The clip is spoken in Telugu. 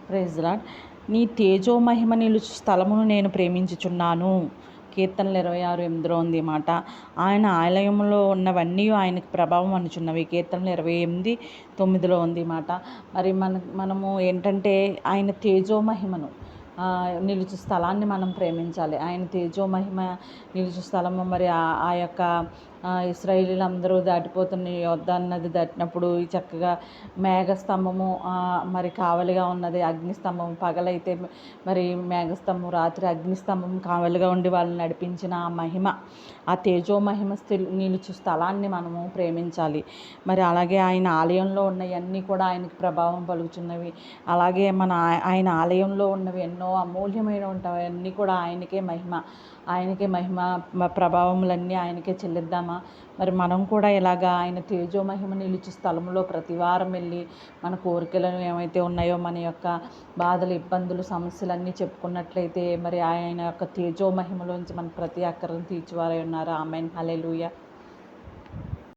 Praise lord. నీ తేజోమహిమ నిలుచు స్థలమును నేను ప్రేమించుచున్నాను. కీర్తనలు 26:8 ఉంది మాట. ఆయన ఆలయంలో ఉన్నవన్నీ ఆయనకు ప్రభావం అనుచున్నవి. కీర్తనలు 28:9 ఉంది మాట. మరి మనము ఏంటంటే ఆయన తేజోమహిమను నిలుచు స్థలాన్ని మనం ప్రేమించాలి. ఆయన తేజోమహిమ నిలుచు స్థలము మరి ఆ యొక్క ఇశ్రాయేలీయులందరూ దాటిపోతున్న యొర్దాను నది దాటినప్పుడు చక్కగా మేఘస్తంభము మరి కావలిగా ఉన్నది. అగ్నిస్తంభం పగలైతే మరి మేఘస్తంభం, రాత్రి అగ్నిస్తంభం కావలిగా ఉండి వాళ్ళని నడిపించిన ఆ మహిమ, ఆ తేజోమహిమ నిలుచు స్థలాన్ని మనము ప్రేమించాలి. మరి అలాగే ఆయన ఆలయంలో ఉన్నవన్నీ కూడా ఆయనకు ప్రభావం పలుకుతున్నవి. అలాగే ఆయన ఆలయంలో ఉన్నవి ఎన్నో అమూల్యమైన ఉంటాయన్నీ కూడా ఆయనకే మహిమ, ప్రభావములన్నీ ఆయనకే చెల్లిద్దామా? మరి మనం కూడా ఇలాగా ఆయన తేజోమహిమ నిలిచి స్థలంలో ప్రతివారం వెళ్ళి మన కోరికలు ఏమైతే ఉన్నాయో, మన యొక్క బాధలు, ఇబ్బందులు, సమస్యలన్నీ చెప్పుకున్నట్లయితే మరి ఆయన యొక్క తేజోమహిమలోంచి మన ప్రతి అక్కరను తీర్చివారై ఉన్నారు. ఆమేన్. హల్లెలూయా.